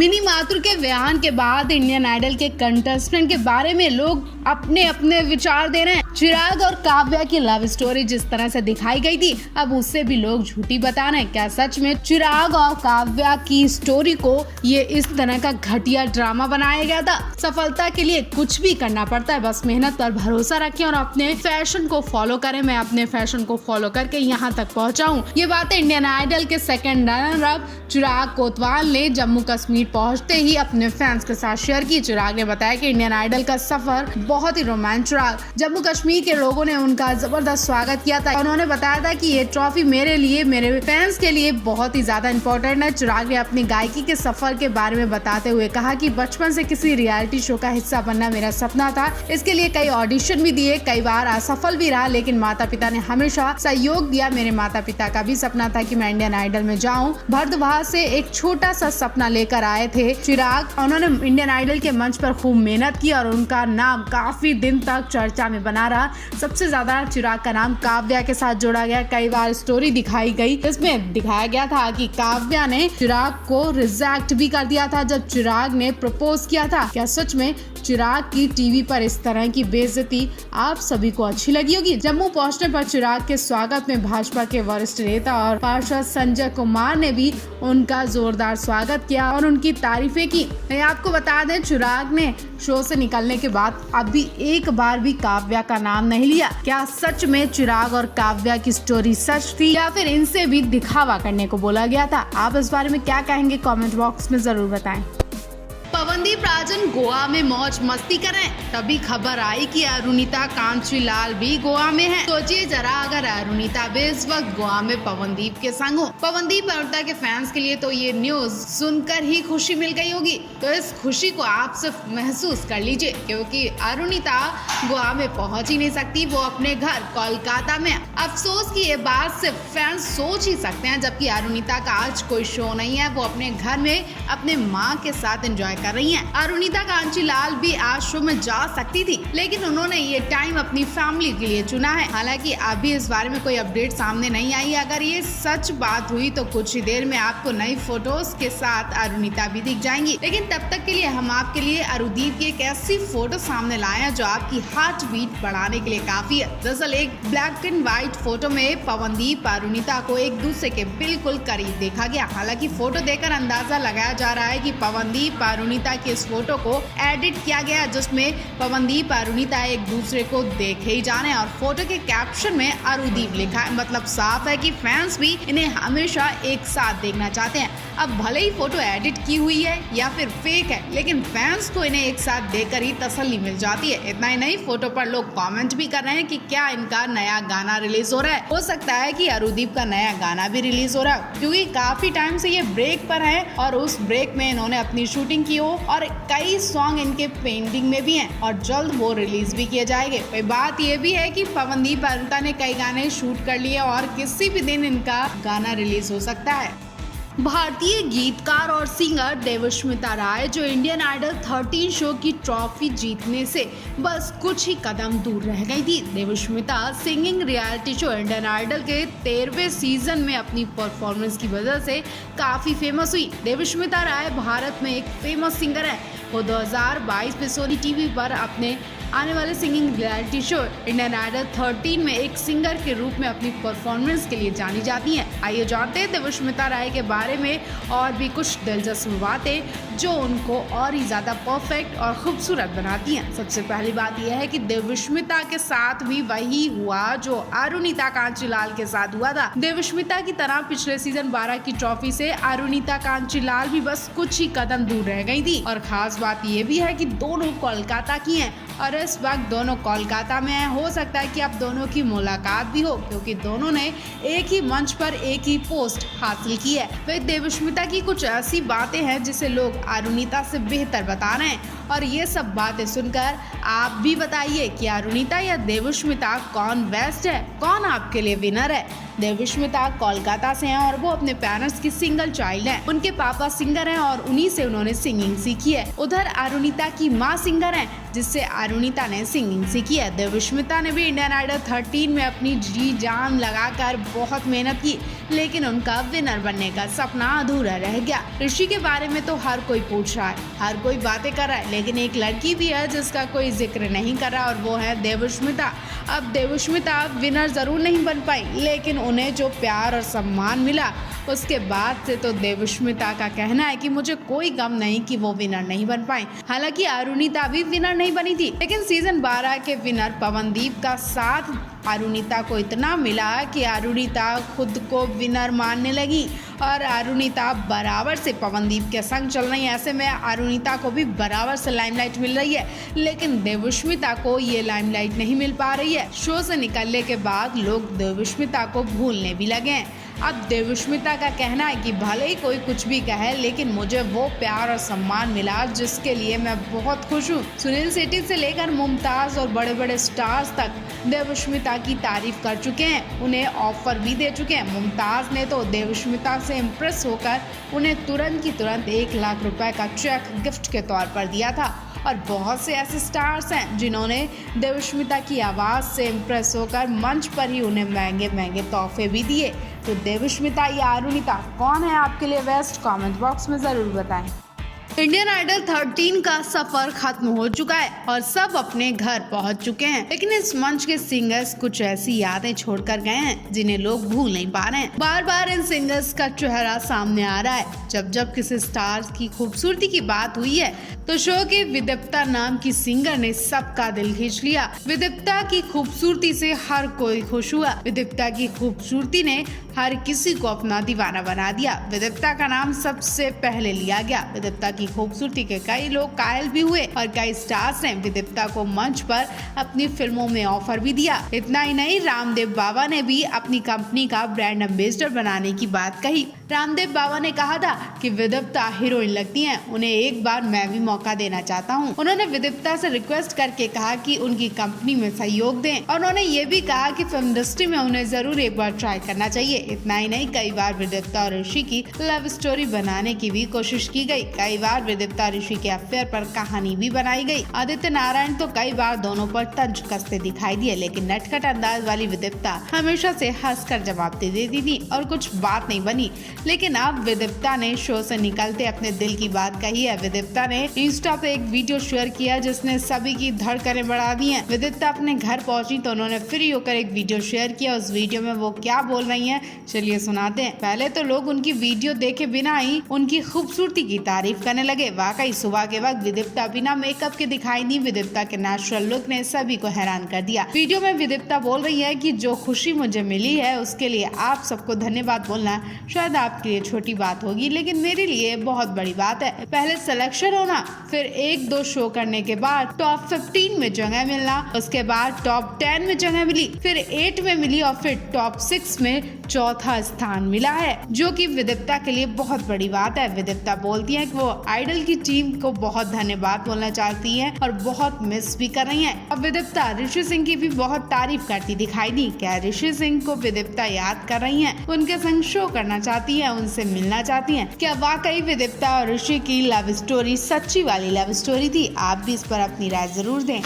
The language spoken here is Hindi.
मिनी माथुर के बयान के बाद इंडियन आइडल के कंटेस्टेंट के बारे में लोग अपने अपने विचार दे रहे हैं। चिराग और काव्या की लव स्टोरी जिस तरह से दिखाई गई थी, अब उससे भी लोग झूठी बता रहे हैं। क्या सच में चिराग और काव्या की स्टोरी को ये इस तरह का घटिया ड्रामा बनाया गया था? सफलता के लिए कुछ भी करना पड़ता है, बस मेहनत पर भरोसा रखें और अपने फैशन को फॉलो करें। मैं अपने फैशन को फॉलो करके यहाँ तक पहुँचा हूँ। ये बातें इंडियन आइडल के सेकंड रनर अप चिराग कोतवाल ने जम्मू कश्मीर पहुंचते ही अपने फैंस के साथ शेयर की। चिराग ने बताया कि इंडियन आइडल का सफर बहुत ही रोमांचक रहा। जम्मू कश्मीर के लोगों ने उनका जबरदस्त स्वागत किया था। उन्होंने बताया था कि ये ट्रॉफी मेरे लिए, मेरे फैंस के लिए बहुत ही ज्यादा इम्पोर्टेंट है। चिराग ने अपनी गायकी के सफर के बारे में बताते हुए कहा कि बचपन से किसी रियलिटी शो का हिस्सा बनना मेरा सपना था। इसके लिए कई ऑडिशन भी दिए, कई बार असफल भी रहा, लेकिन माता पिता ने हमेशा सहयोग दिया। मेरे माता पिता का भी सपना था कि मैं इंडियन आइडल में जाऊं। भरद्वाज से एक छोटा सा सपना लेकर आए थे चिराग। उन्होंने इंडियन आइडल के मंच पर खूब मेहनत की और उनका नाम काफी दिन तक चर्चा में बना रहा। सबसे ज्यादा चिराग का नाम काव्या के साथ जोड़ा गया। कई बार स्टोरी दिखाई गई, इसमें दिखाया गया था कि काव्या ने चिराग को रिजेक्ट भी कर दिया था जब चिराग ने प्रपोज किया था। क्या सच में चिराग की टीवी पर इस तरह की बेइज्जती आप सभी को अच्छी लगी होगी? जम्मू पहुंचने पर चिराग के स्वागत में भाजपा के वरिष्ठ नेता और पार्षद संजय कुमार ने भी उनका जोरदार स्वागत किया और उनकी तारीफें की। मैं आपको बता दें, चिराग ने शो से निकलने के बाद अभी एक बार भी काव्या का नाम नहीं लिया। क्या सच में चिराग और काव्या की स्टोरी सच थी या फिर इनसे भी दिखावा करने को बोला गया था? आप इस बारे में क्या कहेंगे? कमेंट बॉक्स में जरूर बताएं। पवनदीप राजन गोवा में मौज मस्ती कर रहे हैं, तभी खबर आई कि अरुणिता कांचीलाल भी गोवा में है। सोचिए जरा, अगर अरुणिता भी इस वक्त गोवा में पवनदीप के संग हो। पवनदीप अरुणिता के फैंस के लिए तो ये न्यूज सुनकर ही खुशी मिल गई होगी। तो इस खुशी को आप सिर्फ महसूस कर लीजिए, क्योंकि अरुणिता गोवा में पहुंच ही नहीं सकती, वो अपने घर कोलकाता में। अफसोस की ये बात सिर्फ फैंस सोच ही सकते हैं, जबकि अरुणिता का आज कोई शो नहीं है। वो अपने घर में अपने माँ के साथ एंजॉय कर रही हैं। अरुणिता कांचीलाल भी आज शो में जा सकती थी, लेकिन उन्होंने ये टाइम अपनी फैमिली के लिए चुना है। हालांकि अभी इस बारे में कोई अपडेट सामने नहीं आई। अगर ये सच बात हुई तो कुछ ही देर में आपको नई फोटोज के साथ अरुणिता भी दिख जाएंगी। लेकिन तब तक के लिए हम आपके लिए अरुदीप की एक ऐसी फोटो सामने लाए हैं जो आपकी हार्ट बीट बढ़ाने के लिए काफी है। दरअसल एक ब्लैक एंड व्हाइट फोटो में पवनदीप अरुणिता को एक दूसरे के बिल्कुल करीब देखा गया। हालांकि फोटो देखकर अंदाजा लगाया जा रहा है कि पवनदीप अरुणिता की इस फोटो को एडिट किया गया, जिसमें पवनदीप अरुणिता एक दूसरे को देखे ही जा रहे हैं और फोटो के कैप्शन में अरुदीप लिखा है। मतलब साफ है कि फैंस भी इन्हें हमेशा एक साथ देखना चाहते हैं। अब भले ही फोटो एडिट की हुई है या फिर फेक है, लेकिन फैंस को इन्हें एक साथ देखकर ही तसल्ली मिल जाती है। इतना ही नहीं, फोटो पर लोग कमेंट भी कर रहे हैं कि क्या इनका नया गाना रिलीज हो रहा है। हो सकता है कि अरुदीप का नया गाना भी रिलीज हो रहा है, क्योंकि काफी टाइम से ये ब्रेक पर है और उस ब्रेक में इन्होंने अपनी शूटिंग की हो और कई सॉन्ग इनके पेंडिंग में भी हैं और जल्द वो रिलीज भी किए जाएंगे। बात ये भी है कि पवनदीप अरुणिता ने कई गाने शूट कर लिए और किसी भी दिन इनका गाना रिलीज हो सकता है। भारतीय गीतकार और सिंगर देवस्मिता राय, जो इंडियन आइडल 13 शो की ट्रॉफी जीतने से बस कुछ ही कदम दूर रह गई थी। Debasmita singing reality show Indian Idol के 13वें सीजन में अपनी परफॉर्मेंस की वजह से काफी फेमस हुई। देवस्मिता राय भारत में एक फेमस सिंगर है। वो 2022 में सोनी टीवी पर अपने आने वाले singing reality show Indian Idol 13 में एक सिंगर के रूप में अपनी परफॉर्मेंस के लिए जानी जाती हैं। आइए जानते हैं देवस्मिता राय के बारे में और भी कुछ दिलचस्प बातें जो उनको और ही ज्यादा परफेक्ट और खूबसूरत बनाती हैं। सबसे पहली बात यह है कि देवस्मिता के साथ भी वही हुआ जो अरुणिता कांचीलाल के साथ हुआ था। देवस्मिता की तरह पिछले सीजन 12 की ट्रॉफी से अरुणिता कांचीलाल भी बस कुछ ही कदम दूर रह गई थी। और खास बात यह भी है कि दोनों कोलकाता की हैं और इस वक्त दोनों कोलकाता में हैं। हो सकता है कि अब दोनों की मुलाकात भी हो, क्योंकि दोनों ने एक ही मंच पर एक ही पोस्ट हासिल की है। वही देवस्मिता की कुछ ऐसी बातें हैं जिसे लोग अरुणिता से बेहतर बता रहे हैं और ये सब बातें सुनकर आप भी बताइए कि अरुणिता या देवस्मिता कौन बेस्ट है, कौन आपके लिए विनर है। देवस्मिता कोलकाता से हैं और वो अपने पेरेंट्स की सिंगल चाइल्ड हैं। उनके पापा सिंगर हैं और उन्हीं से उन्होंने सिंगिंग सीखी है। उधर अरुणिता की माँ सिंगर हैं। जिससे अरुणिता ने सिंगिंग सीखी है। देवष्मिता ने भी इंडियन आइडल 13 में अपनी जी जान लगाकर बहुत मेहनत की, लेकिन उनका विनर बनने का सपना अधूरा रह गया। ऋषि के बारे में तो हर कोई पूछ रहा है, हर कोई बातें कर रहा है, लेकिन एक लड़की भी है जिसका कोई जिक्र नहीं कर रहा, और वो है देवष्मिता। अब देवष्मिता विनर जरूर नहीं बन पाई, लेकिन उन्हें जो प्यार और सम्मान मिला उसके बाद से तो देवष्मिता का कहना है कि मुझे कोई गम नहीं कि वो विनर नहीं बन पाए। हालांकि अरुणिता भी विनर नहीं बनी थी, लेकिन सीजन 12 के विनर पवनदीप का साथ अरुणिता को इतना मिला कि अरुणिता खुद को विनर मानने लगी और अरुणिता बराबर से पवनदीप के संग चल रही है। ऐसे में अरुणिता को भी बराबर से लाइमलाइट मिल रही है, लेकिन देवष्मिता को ये लाइमलाइट नहीं मिल पा रही है। शो से निकलने के बाद लोग देवष्मिता को भूलने भी लगे हैं। अब देवष्मिता का कहना है कि भले ही कोई कुछ भी कहे, लेकिन मुझे वो प्यार और सम्मान मिला जिसके लिए मैं बहुत खुश हूँ। सुनील शेट्टी से लेकर मुमताज और बड़े बड़े स्टार्स तक देवष्मिता की तारीफ कर चुके हैं, उन्हें ऑफर भी दे चुके हैं। मुमताज ने तो देवष्मिता से इम्प्रेस होकर उन्हें तुरंत की तुरंत 1 लाख रुपए का चेक गिफ्ट के तौर पर दिया था। और बहुत से ऐसे स्टार्स हैं जिन्होंने देवष्मिता की आवाज़ से इम्प्रेस होकर मंच पर ही उन्हें महंगे महंगे तोहफे भी दिए। तो देवष्मिता या अरुणिता कौन है आपके लिए बेस्ट? कमेंट बॉक्स में ज़रूर बताएं। इंडियन आइडल 13 का सफर खत्म हो चुका है और सब अपने घर पहुंच चुके हैं, लेकिन इस मंच के सिंगर्स कुछ ऐसी यादें छोड़कर गए हैं जिन्हें लोग भूल नहीं पा रहे हैं। बार बार इन सिंगर्स का चेहरा सामने आ रहा है। जब जब किसी स्टार की खूबसूरती की बात हुई है तो शो के विदिप्ता नाम की सिंगर ने सबका दिल खींच लिया। विदिप्ता की खूबसूरती से हर कोई खुश हुआ। विदिप्ता की खूबसूरती ने हर किसी को अपना दीवाना बना दिया। विदिप्ता का नाम सबसे पहले लिया गया। विदिप्ता की खूबसूरती के कई लोग कायल भी हुए और कई स्टार्स ने विदिप्ता को मंच पर अपनी फिल्मों में ऑफर भी दिया। इतना ही नहीं, रामदेव बाबा ने भी अपनी कंपनी का ब्रांड एम्बेसडर बनाने की बात कही। रामदेव बाबा ने कहा था कि विदिप्ता हीरोइन लगती हैं, उन्हें एक बार मैं भी मौका देना चाहता हूं। उन्होंने विदिप्ता से रिक्वेस्ट करके कहा कि उनकी कंपनी में सहयोग दें, और उन्होंने ये भी कहा कि फिल्म इंडस्ट्री में उन्हें जरूर एक बार ट्राई करना चाहिए। इतना ही नहीं, कई बार विदिप्ता और ऋषि की लव स्टोरी बनाने की भी कोशिश की गई। कई बार विदिप्ता ऋषि के अफेयर पर कहानी भी बनाई गई। आदित्य नारायण तो कई बार दोनों पर तंज कसते दिखाई दिए, लेकिन नटखट अंदाज वाली विदिप्ता हमेशा से हंसकर जवाब दे देती थी और कुछ बात नहीं बनी। लेकिन अब विदिप्ता ने शो से निकलते अपने दिल की बात कही है। विदिप्ता ने इंस्टा पे एक वीडियो शेयर किया जिसने सभी की धड़कनें बढ़ा दी हैं। विदिप्ता अपने घर पहुंची तो उन्होंने फ्री होकर एक वीडियो शेयर किया। उस वीडियो में वो क्या बोल रही हैं, चलिए सुनाते हैं। पहले तो लोग उनकी वीडियो देखे बिना ही उनकी खूबसूरती की तारीफ करने लगे। वाकई सुबह के वक्त विदिप्ता बिना मेकअप के दिखाई दी। विदिप्ता के नेचुरल लुक ने सभी को हैरान कर दिया। वीडियो में विदिप्ता बोल रही है कि जो खुशी मुझे मिली है उसके लिए आप सबको धन्यवाद बोलना शायद आपके लिए छोटी बात होगी, लेकिन मेरे लिए बहुत बड़ी बात है। पहले सिलेक्शन होना, फिर 1-2 शो करने के बाद टॉप 15 में जगह मिलना, उसके बाद टॉप 10 में जगह मिली, फिर 8 में मिली और फिर टॉप 6 में चौथा स्थान मिला है, जो कि विदिप्ता के लिए बहुत बड़ी बात है। विदिप्ता बोलती है कि वो आइडल की टीम को बहुत धन्यवाद बोलना चाहती है और बहुत मिस भी कर रही है। अब विदिप्ता ऋषि सिंह की भी बहुत तारीफ करती दिखाई दी। क्या ऋषि सिंह को विदिप्ता याद कर रही है, उनके संग शो करना चाहती है, उनसे मिलना चाहती है? क्या वाकई विदिप्ता और ऋषि की लव स्टोरी सच्ची वाली लव स्टोरी थी? आप भी इस पर अपनी राय जरूर दें।